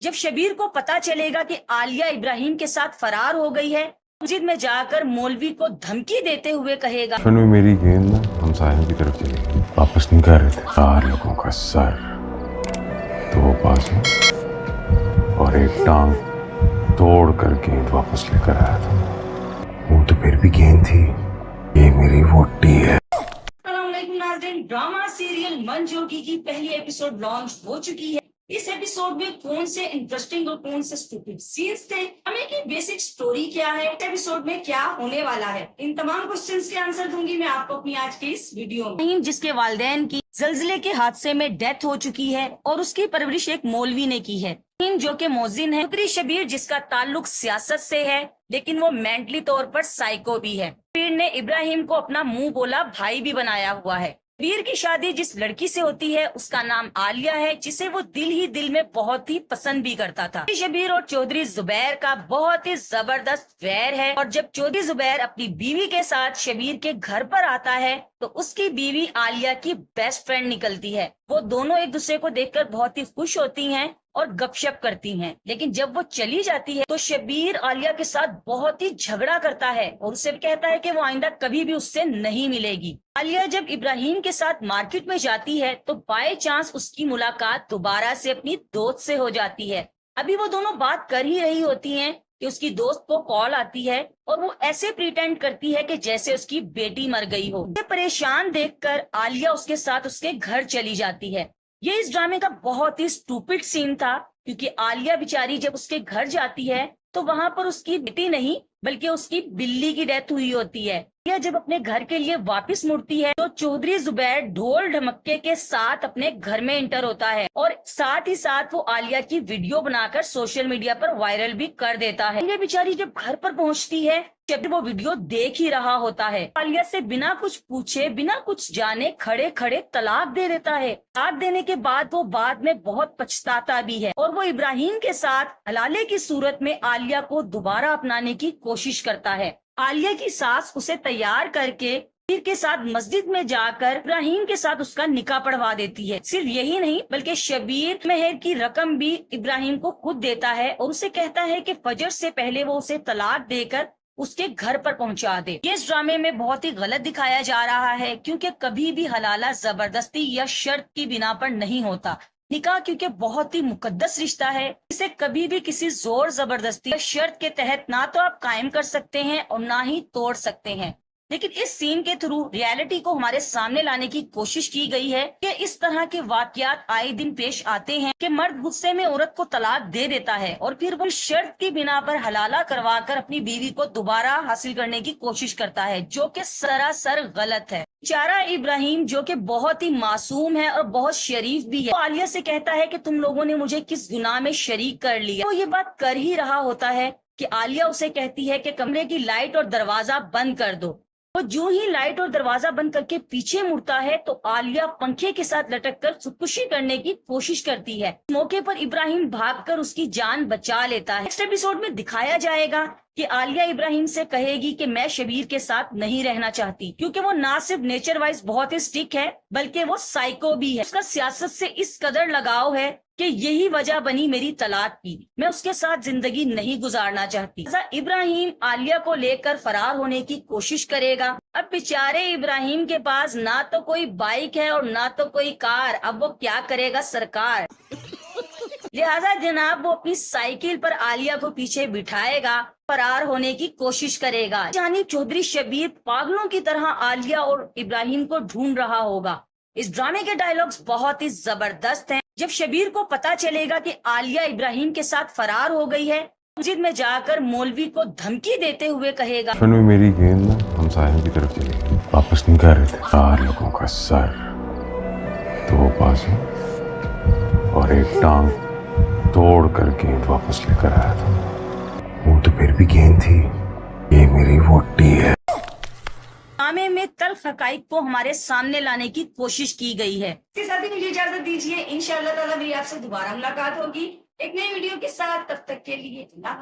जब शबीर को पता चलेगा कि आलिया इब्राहिम के साथ फरार हो गई है, मस्जिद में जाकर मौलवी को धमकी देते हुए कहेगा, बचपन में मेरी गेंद ना हमसायों की तरफ चली गई, वापस नहीं कर रहे थे 4 लोगों का सर, 2 बाजू और एक टांग तोड़ कर गेंद वापस लेकर आया था। वो तो फिर भी गेंद थी, ये मेरी वोटी है। ड्रामा सीरियल मन जोगी की पहली एपिसोड लॉन्च हो चुकी है। इस एपिसोड में कौन से इंटरेस्टिंग और कौन से स्टूपिड सीन्स थे, हमें की बेसिक स्टोरी क्या है, इस एपिसोड में क्या होने वाला है, इन तमाम क्वेश्चंस के आंसर दूंगी मैं आपको अपनी आज की इस वीडियो में। जिसके वालिदैन की जल्जले के हादसे में डेथ हो चुकी है और उसकी परवरिश एक मौलवी ने की है, जो कि मोजिन है। चौधरी शबीर जिसका ताल्लुक सियासत से है लेकिन वो मेंटली तौर पर साइको भी है। शबीर ने इब्राहिम को अपना मुंह बोला भाई भी बनाया हुआ है। शबीर की शादी जिस लड़की से होती है उसका नाम आलिया है, जिसे वो दिल ही दिल में बहुत ही पसंद भी करता था। शबीर और चौधरी जुबैर का बहुत ही जबरदस्त वैर है और जब चौधरी जुबैर अपनी बीवी के साथ शबीर के घर पर आता है तो उसकी बीवी आलिया की बेस्ट फ्रेंड निकलती है। वो दोनों एक दूसरे को देखकर बहुत ही खुश होती हैं और गपशप करती हैं, लेकिन जब वो चली जाती है तो शबीर आलिया के साथ बहुत ही झगड़ा करता है और उसे कहता है कि वो आइंदा कभी भी उससे नहीं मिलेगी। आलिया जब इब्राहिम के साथ मार्केट में जाती है तो बाय चांस उसकी मुलाकात दोबारा से अपनी दोस्त से हो जाती है। अभी वो दोनों बात कर ही रही होती हैं कि उसकी दोस्त को कॉल आती है और वो ऐसे प्रिटेंड करती है कि जैसे उसकी बेटी मर गई हो। परेशान देखकर आलिया उसके साथ उसके घर चली जाती है। ये इस ड्रामे का बहुत ही स्टूपिड सीन था, क्योंकि आलिया बेचारी जब उसके घर जाती है तो वहाँ पर उसकी बेटी नहीं बल्कि उसकी बिल्ली की डेथ हुई होती है। यह जब अपने घर के लिए वापस मुड़ती है तो चौधरी जुबैर ढोल ढमक्के के साथ अपने घर में इंटर होता है और साथ ही साथ वो आलिया की वीडियो बनाकर सोशल मीडिया पर वायरल भी कर देता है। ये बेचारी जब घर पर पहुंचती है जब वो वीडियो देख ही रहा होता है, आलिया से बिना कुछ पूछे बिना कुछ जाने खड़े खड़े तलाक दे देता है। तलाक देने के बाद वो बाद में बहुत पछताता भी है और वो इब्राहिम के साथ हलाले की सूरत में आलिया को दोबारा अपनाने की कोशिश करता है। आलिया की सास उसे तैयार करके शबीर के साथ मस्जिद में जाकर इब्राहिम के साथ उसका निकाह पढ़वा देती है। सिर्फ यही नहीं बल्कि शबीर मेहर की रकम भी इब्राहिम को खुद देता है और उसे कहता है कि फजर से पहले वो उसे तलाक देकर उसके घर पर पहुंचा दे। ये इस ड्रामे में बहुत ही गलत दिखाया जा रहा है, क्योंकि कभी भी हलाला जबरदस्ती या शर्त की बिना पर नहीं होता। निकाह क्योंकि बहुत ही मुकद्दस रिश्ता है, इसे कभी भी किसी जोर जबरदस्ती या शर्त के तहत ना तो आप कायम कर सकते हैं और ना ही तोड़ सकते हैं। लेकिन इस सीन के थ्रू रियलिटी को हमारे सामने लाने की कोशिश की गई है कि इस तरह के वाकयात आए दिन पेश आते हैं कि मर्द गुस्से में औरत को तलाक दे देता है और फिर वो शर्त की बिना पर हलाला करवाकर अपनी बीवी को दोबारा हासिल करने की कोशिश करता है, जो कि सरासर गलत है। बेचारा इब्राहिम जो कि बहुत ही मासूम है और बहुत शरीफ भी है, तो आलिया से कहता है कि तुम लोगों ने मुझे किस गुनाह में शरीक कर लिया। तो ये बात कर ही रहा होता है कि आलिया उसे कहती है कि कमरे की लाइट और दरवाजा बंद कर दो। वो जो ही लाइट और दरवाजा बंद करके पीछे मुड़ता है तो आलिया पंखे के साथ लटककर खुदकुशी करने की कोशिश करती है। इस मौके पर इब्राहिम भागकर उसकी जान बचा लेता है। नेक्स्ट एपिसोड में दिखाया जाएगा कि आलिया इब्राहिम से कहेगी कि मैं शबीर के साथ नहीं रहना चाहती, क्योंकि वो ना सिर्फ नेचर वाइज बहुत ही स्ट्रिक्ट है बल्कि वो साइको भी है। उसका सियासत से इस कदर लगाव है कि यही वजह बनी मेरी तलाक की। मैं उसके साथ जिंदगी नहीं गुजारना चाहती। इब्राहिम आलिया को लेकर फरार होने की कोशिश करेगा। अब बेचारे इब्राहिम के पास ना तो कोई बाइक है और ना तो कोई कार, अब वो क्या करेगा सरकार। लिहाजा जनाब वो अपनी साइकिल पर आलिया को पीछे बिठाएगा, फरार होने की कोशिश करेगा। जानी चौधरी शबीर पागलों की तरह आलिया और इब्राहिम को ढूंढ रहा होगा। इस ड्रामे के डायलॉग्स बहुत ही जबरदस्त हैं। जब शबीर को पता चलेगा कि आलिया इब्राहिम के साथ फरार हो गई है, मस्जिद में जाकर मौलवी को धमकी देते हुए कहेगा, बचपन में मेरी गेंद ना हमसायों की तरफ चली गई, वापस नहीं कर रहे थे 4 लोगों का सर, 2 बाजू और एक टांग तोड़ कर गेंद वापस लेकर आया था। वो तो फिर भी गेंद थी, ये मेरी वोटी है। ड्रामे में तल्ख हकाइक को हमारे सामने लाने की कोशिश की गई है। इसके साथ ही मुझे इजाजत दीजिए, इंशाअल्लाह ताला मेरी आपसे दोबारा मुलाकात होगी एक नई वीडियो के साथ। तब तक के लिए अल्लाह।